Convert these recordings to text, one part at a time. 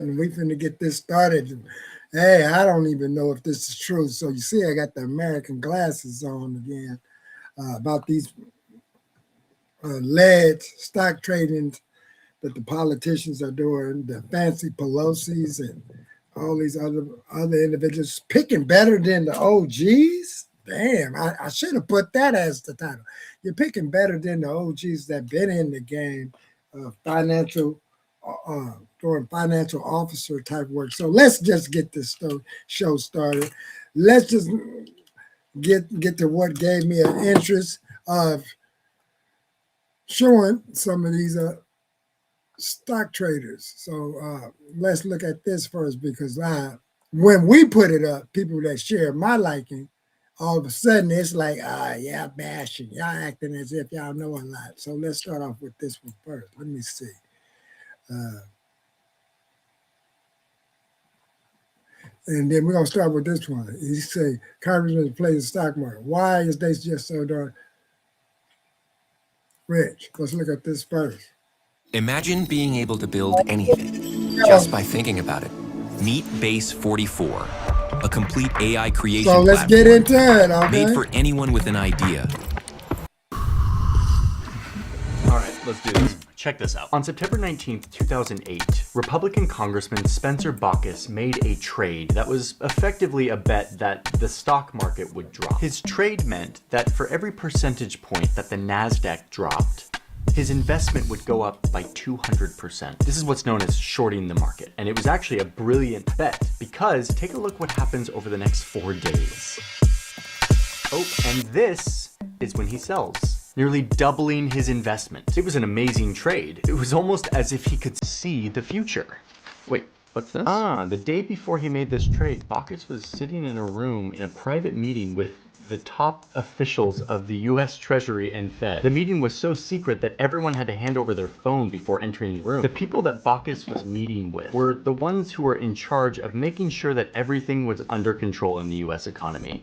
and we finna get this started. Hey, I don't even know if this is true. So you see, I got the American glasses on again about these alleged stock trading that the politicians are doing, the fancy Pelosi's and all these other individuals picking better than the OGs. Damn, I should have put that as the title. You're picking better than the OGs that been in the game, financial, doing financial officer type work. So let's just get this show started. Let's just get to what gave me an interest of showing some of these stock traders. So let's look at this first, because when we put it up, people that share my liking, all of a sudden it's like, yeah, bashing. Y'all acting as if y'all know a lot. So let's start off with this one first. Let me see. And then we're going to start with this one. He say, Congressman plays the stock market. Why is they just so darn rich? Let's look at this first. Imagine being able to build anything just by thinking about it. Meet Base 44, a complete AI creation platform. So let's get into it, okay? Made for anyone with an idea. All right, let's do this. Check this out. On September 19th, 2008, Republican Congressman Spencer Baucus made a trade that was effectively a bet that the stock market would drop. His trade meant that for every percentage point that the NASDAQ dropped, his investment would go up by 200%. This is what's known as shorting the market. And it was actually a brilliant bet, because take a look what happens over the next 4 days. Oh, and this is when he sells, nearly doubling his investment. It was an amazing trade. It was almost as if he could see the future. Wait, what's this? The day before he made this trade, Baucus was sitting in a room in a private meeting with the top officials of the US Treasury and Fed. The meeting was so secret that everyone had to hand over their phone before entering the room. The people that Baucus was meeting with were the ones who were in charge of making sure that everything was under control in the US economy.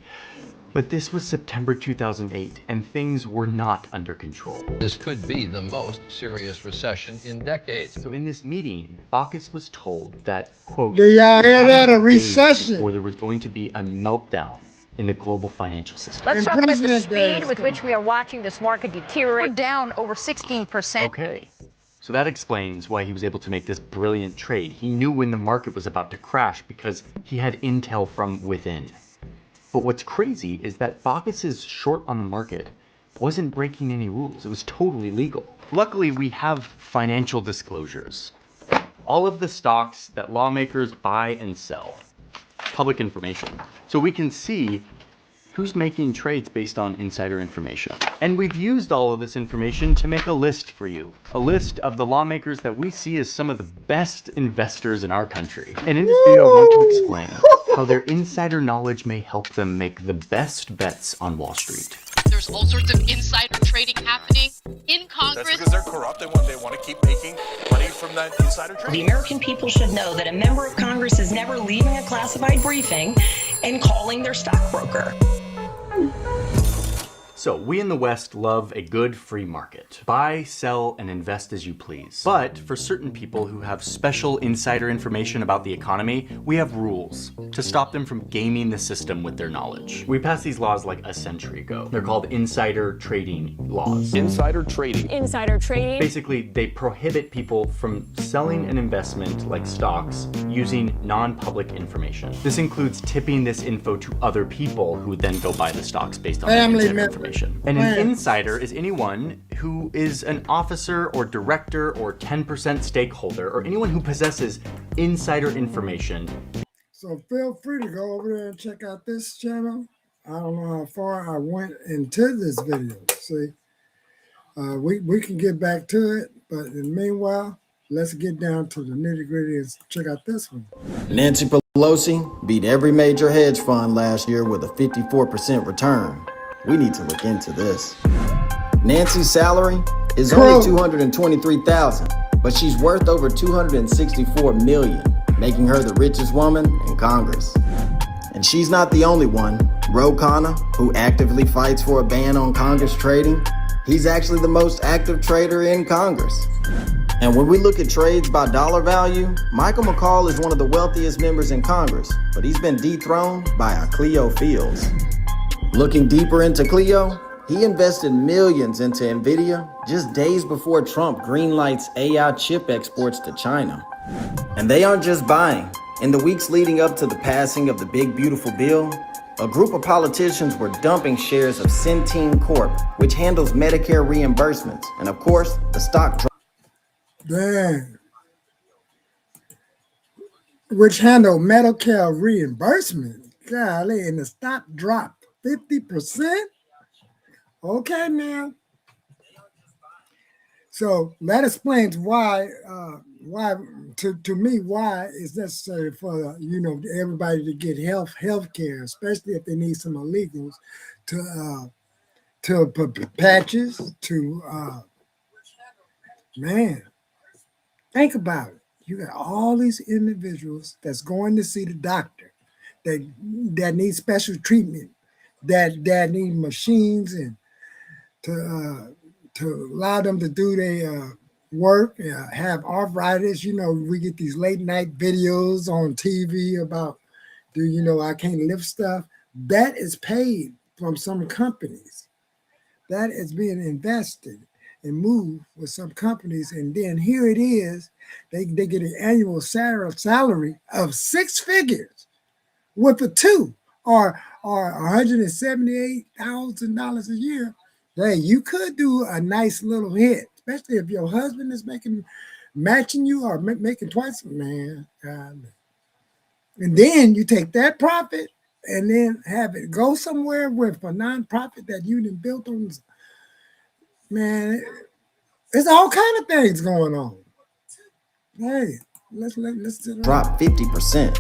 But this was September 2008, and things were not under control. This could be the most serious recession in decades. So in this meeting, Baucus was told that, quote, "Do y'all hear that? A recession?" Before there was going to be a meltdown in the global financial system. Let's talk about the speed with which we are watching this market deteriorate. We're down over 16%. Okay. So that explains why he was able to make this brilliant trade. He knew when the market was about to crash because he had intel from within. But what's crazy is that Baucus's short on the market wasn't breaking any rules. It was totally legal. Luckily, we have financial disclosures. All of the stocks that lawmakers buy and sell. Public information. So we can see who's making trades based on insider information. And we've used all of this information to make a list for you. A list of the lawmakers that we see as some of the best investors in our country. And in this video, I want to explain how their insider knowledge may help them make the best bets on Wall Street. There's all sorts of insider trading happening in Congress. That's because they're corrupt. They want to keep making money from that insider trading. The American people should know that a member of Congress is never leaving a classified briefing and calling their stockbroker. So we in the West love a good free market. Buy, sell, and invest as you please. But for certain people who have special insider information about the economy, we have rules to stop them from gaming the system with their knowledge. We passed these laws like a century ago. They're called insider trading laws. Insider trading. Insider trading. Basically, they prohibit people from selling an investment like stocks using non-public information. This includes tipping this info to other people who then go buy the stocks based on that insider information. And an insider is anyone who is an officer or director or 10% stakeholder or anyone who possesses insider information. So feel free to go over there and check out this channel. I don't know how far I went into this video. See, we can get back to it, but in the meanwhile, let's get down to the nitty-gritty and check out this one. Nancy Pelosi beat every major hedge fund last year with a 54% return. We need to look into this. Nancy's salary is only $223,000, but she's worth over $264 million, making her the richest woman in Congress. And she's not the only one. Ro Khanna, who actively fights for a ban on Congress trading, he's actually the most active trader in Congress. And when we look at trades by dollar value, Michael McCall is one of the wealthiest members in Congress, but he's been dethroned by a Cleo Fields. Looking deeper into Cleo, he invested millions into NVIDIA just days before Trump greenlights AI chip exports to China. And they aren't just buying. In the weeks leading up to the passing of the Big Beautiful Bill, a group of politicians were dumping shares of Centene Corp, which handles Medicare reimbursements. And of course, the stock dropped. Dang. Which handle Medicare reimbursement. Golly, and the stock dropped 50%. Okay, now. So that explains why to me way it's necessary for everybody to get health care, especially if they need some illegals to put patches to man. Think about it. You got all these individuals that's going to see the doctor that need special treatment, that need machines and to allow them to do their work, have arthritis. We get these late night videos on TV about, I can't lift stuff. That is paid from some companies. That is being invested and moved with some companies. And then here it is, they get an annual salary of 6 figures with a 2 or $178,000 a year. Hey, you could do a nice little hit, especially if your husband is matching you or making twice, man. And then you take that profit and then have it go somewhere with a nonprofit that you done built on. Man, there's all kind of things going on. Hey, let's drop 50%.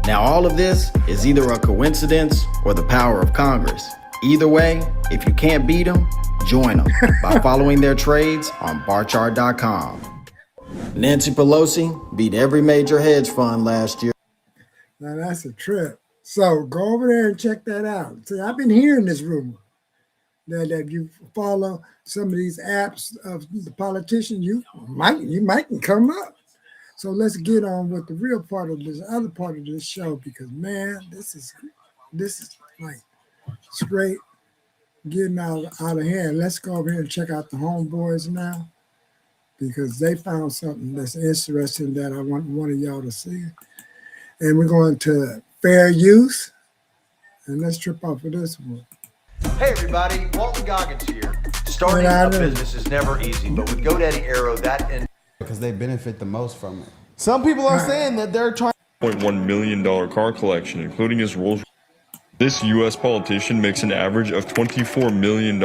Now, all of this is either a coincidence or the power of Congress. Either way, if you can't beat them, join them by following their trades on barchart.com. Nancy Pelosi beat every major hedge fund last year. Now that's a trip. So go over there and check that out. See, I've been hearing this rumor that if you follow some of these apps of the politicians, you might come up. So let's get on with the real part of this other part of this show, because man, this is like straight getting out of hand. Let's go over here and check out the homeboys now, because they found something that's interesting that I want one of y'all to see. And we're going to fair use, and let's trip off of this one. Hey everybody, Walton Goggins here. Starting a business is never easy, but with GoDaddy Aero, because they benefit the most from it. Some people are saying that they're trying. $1.1 million car collection, including his Rolls. This U.S. politician makes an average of $24 million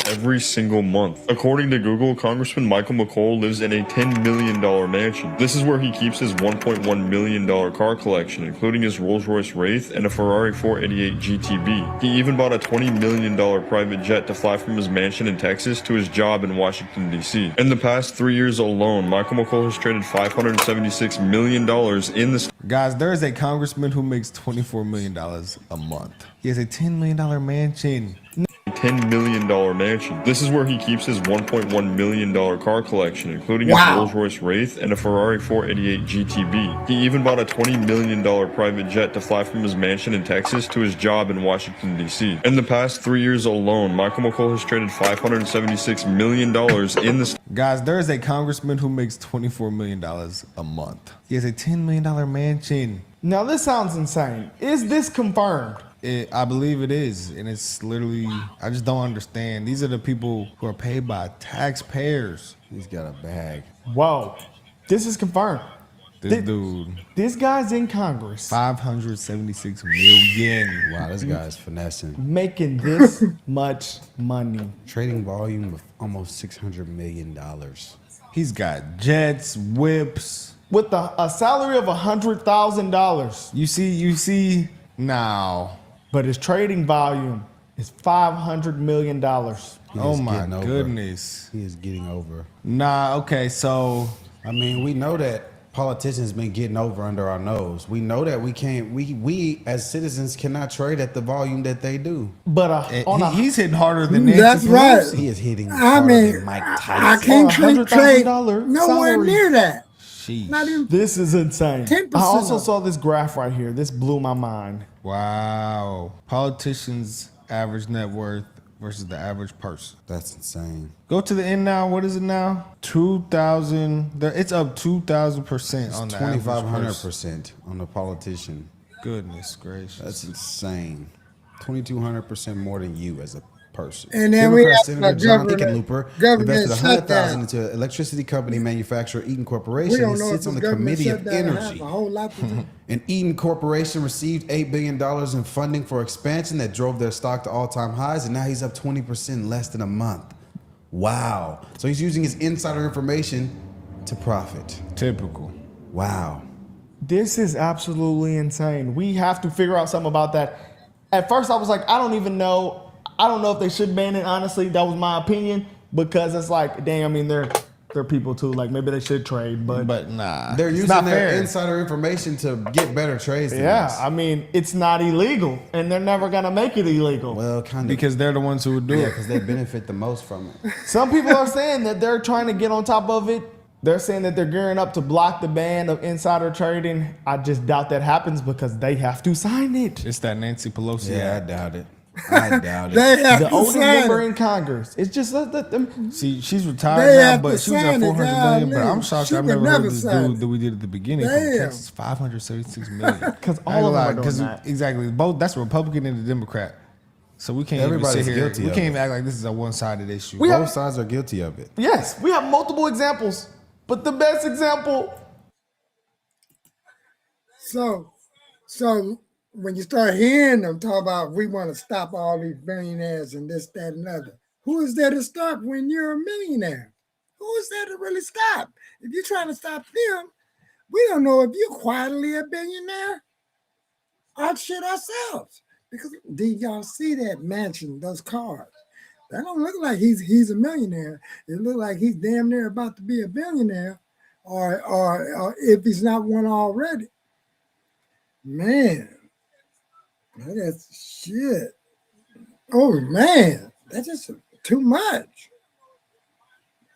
every single month. According to Google, Congressman Michael McCall lives in a $10 million mansion. This is where he keeps his $1.1 million car collection, including his Rolls-Royce Wraith and a Ferrari 488 GTB. He even bought a $20 million private jet to fly from his mansion in Texas to his job in Washington, D.C. In the past 3 years alone, Michael McCall has traded $576 million in the... Guys, there is a congressman who makes $24 million a month. He has a $10 million mansion. $10 million mansion. This is where he keeps his $1.1 million car collection, including his Rolls-Royce Wraith and a Ferrari 488 GTB. He even bought a $20 million private jet to fly from his mansion in Texas to his job in Washington, D.C. In the past 3 years alone, Michael McCall has traded $576 million in the... Guys, there is a congressman who makes $24 million a month. He has a $10 million mansion. Now this sounds insane. Is this confirmed? I believe it is, and it's literally, I just don't understand. These are the people who are paid by taxpayers. He's got a bag. Whoa, this is confirmed. This guy's in Congress. 576 million. Wow, this guy's finessing. Making this much money. Trading volume of almost $600 million. He's got jets, whips. With a salary of $100,000. You see, now. But his trading volume is $500 million. Oh my goodness. He is getting over. Nah, okay, so. I mean, we know that politicians been getting over under our nose. We know that we can't. We as citizens cannot trade at the volume that they do. But he's hitting harder than Nancy That's Pelosi. right. He is hitting. I mean, than Mike I Tyson. can't trade $100,000 nowhere salary. near that. Sheesh. Not even This is insane. 10% I also of it. saw this graph right here. This blew my mind. Wow. Politicians' average net worth versus the average person. That's insane. Go to the end now. What is it now? 2,000. It's up 2,000% on the average person. 2,500% on the politician. Goodness gracious. That's insane. 2,200% more than you as a person. And then we Democrat have Senator the John government Hickenlooper invested shutdown. $100,000 into electricity company manufacturer Eaton We Corporation. don't He know if sits the on the government Committee of shutdown have Energy. a whole lot to do. And Eaton Corporation received $8 billion in funding for expansion that drove their stock to all-time highs, and now he's up 20% in less than a month. Wow. So he's using his insider information to profit. Typical. Wow. This is absolutely insane. We have to figure out something about that. At first, I was like, I don't even know. I don't know if they should ban it. Honestly, that was my opinion because it's like, dang. I mean, they're people too. Like maybe they should trade, but nah, They're it's using not their fair. insider information to get better trades than yeah, us. I mean, it's not illegal, and they're never gonna make it illegal. Well, kind of. Because they're the ones who would do Yeah, it. because they benefit the most from it. Some people are saying that they're trying to get on top of it. They're saying that they're gearing up to block the ban of insider trading. I just doubt that happens because they have to sign it. It's that Nancy Pelosi. Yeah, I act. doubt it. I doubt it. They have The to oldest sign member it. in Congress. It's just let them. See, she's They retired now, have but to she was at sign it, 400 million. But golly. I'm shocked She I've would never never heard this sign dude it. that we did at the beginning Damn. from Texas, 576 million. Because all of them are doing that. Exactly, both. That's a Republican and a Democrat. So we can't Everybody's even sit here. guilty We of can't it. even act like this is a one-sided issue. We have- Both sides are guilty of it. Yes, we have multiple examples, but the best example. So when you start hearing them talk about we want to stop all these billionaires and this, that, and other, who is there to stop when you're a millionaire? Who is there to really stop? If you're trying to stop them, we don't know if you're quietly a billionaire or shit ourselves. Because did y'all see that mansion, those cars? That don't look like he's a millionaire. It look like he's damn near about to be a billionaire, or if he's not one already. Man, that's shit. Oh man, that's just too much.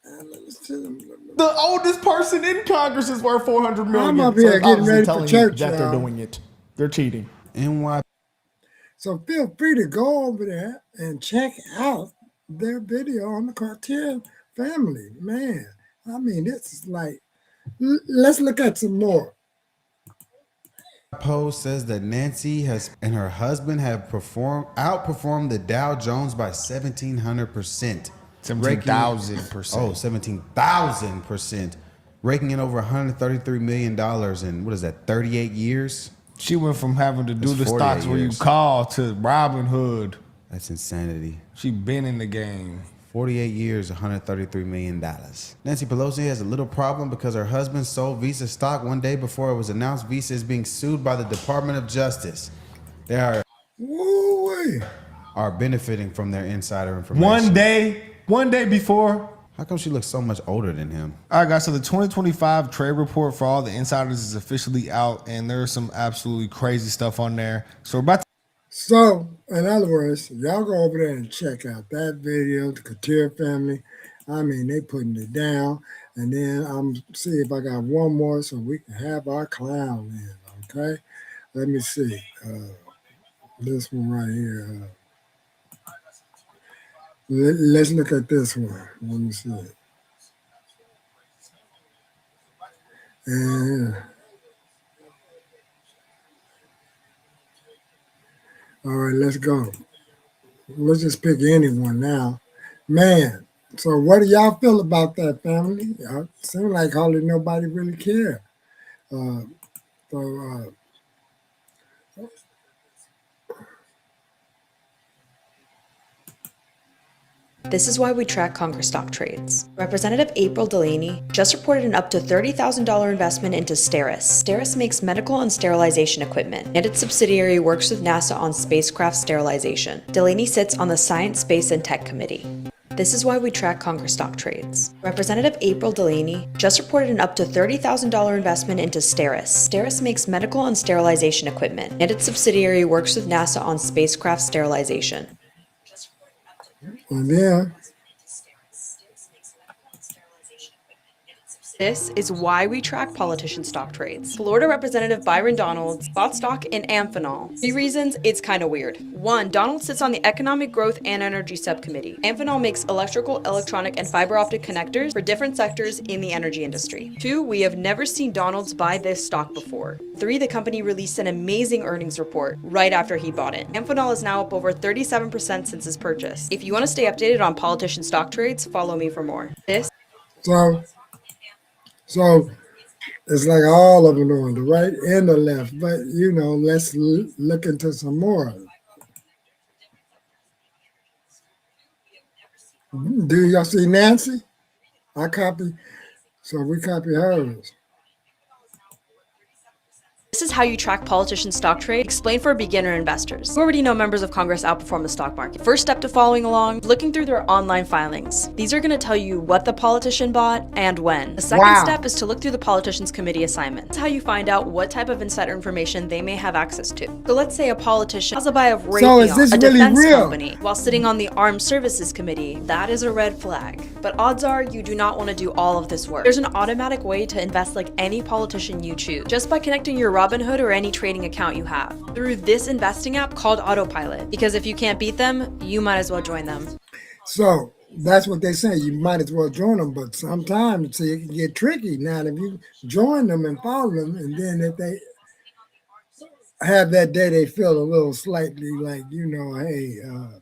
The oldest person in Congress is worth $400 million. I'm up here it's getting obviously ready for telling you church, that they're y'all. doing it. They're cheating. NY. So feel free to go over there and check out their video on the Cartier family. Man, I mean, this is like, let's look at some more. Post says that Nancy and her husband have outperformed the Dow Jones by 1,700%. 17,000%. Oh, 17,000%. Raking in over $133 million in, what is that, 38 years? She went from having to do That's the 48 stocks where you years. call to Robin Hood. That's insanity. She been in the game. 48 years, $133 million. Nancy Pelosi has a little problem because her husband sold Visa stock one day before it was announced Visa is being sued by the Department of Justice. They are benefiting from their insider information. One day before. How come she looks so much older than him? All right, guys. So the 2025 trade report for all the insiders is officially out, and there's some absolutely crazy stuff on there. So we're about to. So, in other words, y'all go over there and check out that video, the Couture family. I mean, they putting it down. And then I'm see if I got one more so we can have our clown in, okay? Let me see. This one right here. Let's look at this one. Let me see. And all right, let's go. Let's just pick anyone now. Man, so what do y'all feel about that, family? Y'all seem like hardly nobody really care. This is why we track Congress stock trades. Representative April Delaney just reported an up to $30,000 investment into Steris. Steris makes medical and sterilization equipment, and its subsidiary works with NASA on spacecraft sterilization. Delaney sits on the Science, Space, and Tech Committee. This is why we track Congress stock trades. Representative April Delaney just reported an up to $30,000 investment into Steris. Steris makes medical and sterilization equipment, and its subsidiary works with NASA on spacecraft sterilization. And yeah. This is why we track politician stock trades. Florida Representative Byron Donalds bought stock in Amphenol. 3 reasons it's kind of weird. 1, Donald sits on the Economic Growth and Energy Subcommittee. Amphenol makes electrical, electronic, and fiber optic connectors for different sectors in the energy industry. 2, we have never seen Donalds buy this stock before. 3, the company released an amazing earnings report right after he bought it. Amphenol is now up over 37% since his purchase. If you want to stay updated on politician stock trades, follow me for more. So it's like all of them on the right and the left, but let's look into some more. Do y'all see Nancy? I copy, so we copy hers. This is how you track politician stock trade, explained for beginner investors. You already know members of Congress outperform the stock market. First step to following along, looking through their online filings. These are going to tell you what the politician bought and when. The second step is to look through the politician's committee assignments. That's how you find out what type of insider information they may have access to. So let's say a politician has a buy of Raytheon, a defense company, while sitting on the Armed Services Committee. That is a red flag. But odds are you do not want to do all of this work. There's an automatic way to invest like any politician you choose, just by connecting your Robinhood or any trading account you have through this investing app called Autopilot. Because if you can't beat them, you might as well join them. So that's what they say. You might as well join them, but sometimes it can get tricky. Now, if you join them and follow them, and then if they have that day, they feel a little slightly like, hey,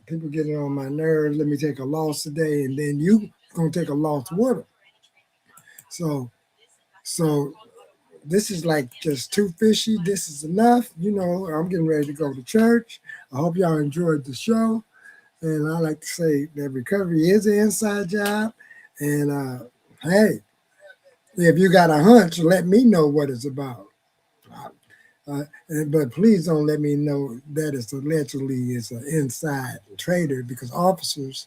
people getting on my nerves. Let me take a loss today, and then you gonna take a loss with them. So this is like just too fishy. This is enough. I'm getting ready to go to church. I hope y'all enjoyed the show. And I like to say that recovery is an inside job. And hey, if you got a hunch, let me know what it's about. But please don't let me know that it's allegedly is an inside trader, because officers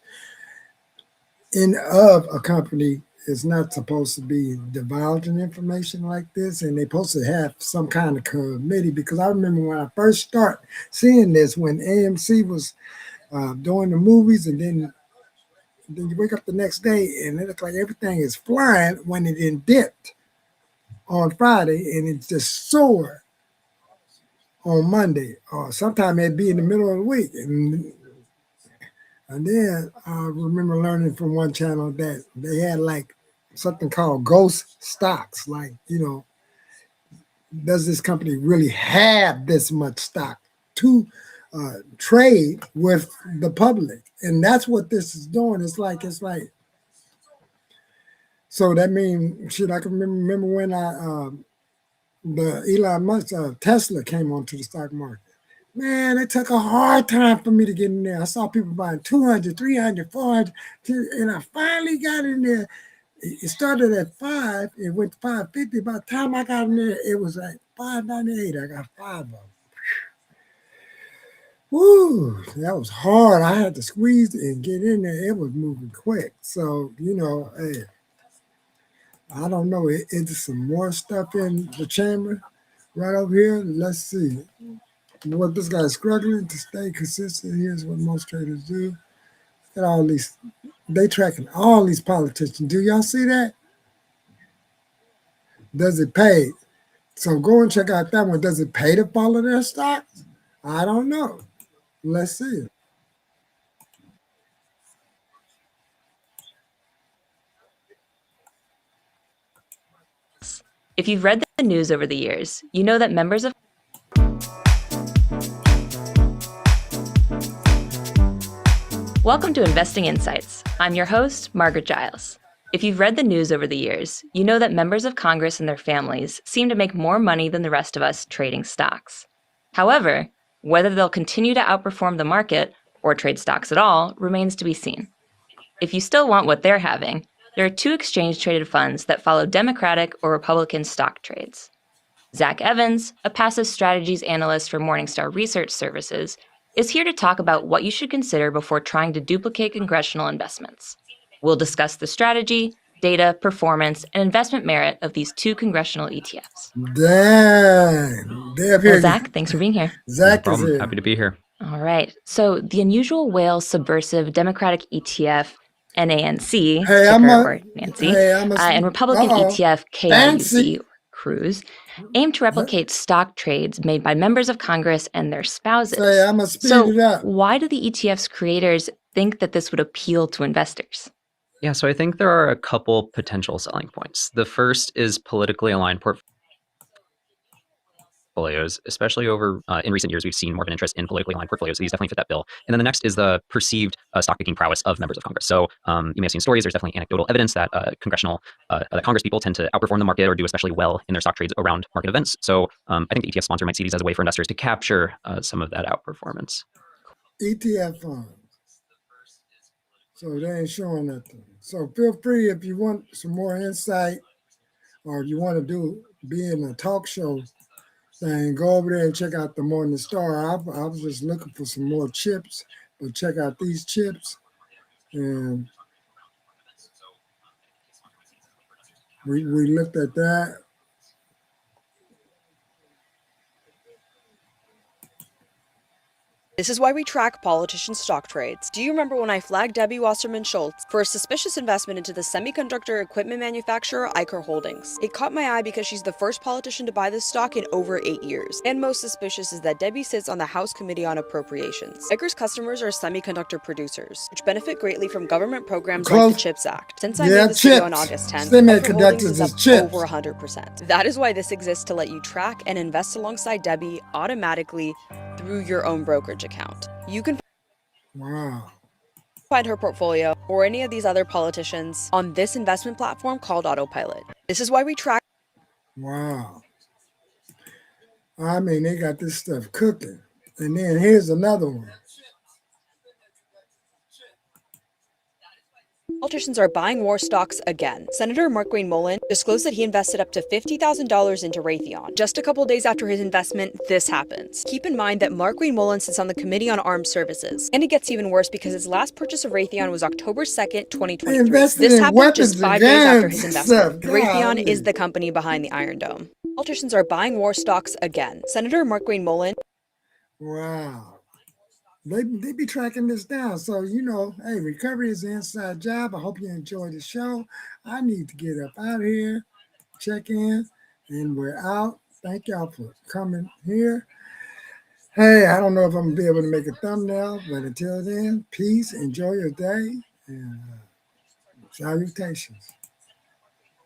of a company is not supposed to be divulging information like this, and they're supposed to have some kind of committee. Because I remember when I first started seeing this, when AMC was doing the movies, and then you wake up the next day and it looks like everything is flying when it then dipped on Friday and it just soared on Monday, or sometime it'd be in the middle of the week. And then I remember learning from one channel that they had like something called ghost stocks. Like, does this company really have this much stock to trade with the public? And that's what this is doing. It's like, so that means, I can remember when the Elon Musk Tesla came onto the stock market. Man, it took a hard time for me to get in there. I saw people buying 200, 300, 400, and I finally got in there. It started at 5, it went to 550. By the time I got in there, it was like 598. I got 5 of them. Woo, that was hard. I had to squeeze and get in there. It was moving quick. So, hey, I don't know. Is some more stuff in the chamber right over here? Let's see. What this guy's struggling to stay consistent. Here's what most traders do. Look at all these, they tracking all these politicians. Do y'all see that? Does it pay? So go and check out that one. Does it pay to follow their stocks? I don't know. Let's see. If you've read the news over the years, you know that members of Welcome to Investing Insights. I'm your host, Margaret Giles. If you've read the news over the years, you know that members of Congress and their families seem to make more money than the rest of us trading stocks. However, whether they'll continue to outperform the market or trade stocks at all remains to be seen. If you still want what they're having, there are 2 exchange-traded funds that follow Democratic or Republican stock trades. Zach Evans, a passive strategies analyst for Morningstar Research Services, is here to talk about what you should consider before trying to duplicate congressional investments. We'll discuss the strategy, data, performance, and investment merit of these two congressional ETFs. Dang. Well, Zach, thanks for being here. Zach is here. Happy to be here. All right. So the Unusual Whale Subversive Democratic ETF, NANC, Hey, or Nancy, and Republican ETF, KIUC, Cruise, aim to replicate stock trades made by members of Congress and their spouses. Hey, I'm gonna speed it up. Why do the ETF's creators think that this would appeal to investors? Yeah, so I think there are a couple potential selling points. The first is politically aligned portfolios, especially over in recent years, we've seen more of an interest in politically aligned portfolios. So these definitely fit that bill. And then the next is the perceived stock picking prowess of members of Congress. So you may have seen stories. There's definitely anecdotal evidence that that Congress people tend to outperform the market or do especially well in their stock trades around market events. So I think the ETF sponsor might see these as a way for investors to capture some of that outperformance. ETF funds. So they ain't showing nothing. So feel free if you want some more insight or you want to be in a talk show thing, go over there and check out the Morning Star. I was just looking for some more chips, but check out these chips. And we looked at that. This is why we track politician stock trades. Do you remember when I flagged Debbie Wasserman Schultz for a suspicious investment into the semiconductor equipment manufacturer Iker Holdings? It caught my eye because she's the first politician to buy this stock in over 8 years. And most suspicious is that Debbie sits on the House Committee on Appropriations. Iker's customers are semiconductor producers, which benefit greatly from government programs like the CHIPS Act. Since I made this video on August 10th, Iker Holdings is up over 100%. That is why this exists, to let you track and invest alongside Debbie automatically through your own brokerage account. You can find her portfolio or any of these other politicians on this investment platform called Autopilot. This is why we track. Wow. I mean, they got this stuff cooking. And then here's another one. Politicians are buying war stocks again. Senator Markwayne Mullin disclosed that he invested up to $50,000 into Raytheon. Just a couple days after his investment, this happens. Keep in mind that Markwayne Mullin sits on the Committee on Armed Services. And it gets even worse because his last purchase of Raytheon was October 2nd, 2023. This happened just 5 days after his investment. Raytheon is the company behind the Iron Dome. Politicians are buying war stocks again. Senator Markwayne Mullin. Wow. They be tracking this down. So, hey, recovery is an inside job. I hope you enjoyed the show. I need to get up out of here, check in, and we're out. Thank y'all for coming here. Hey, I don't know if I'm going to be able to make a thumbnail, but until then, peace, enjoy your day, and salutations.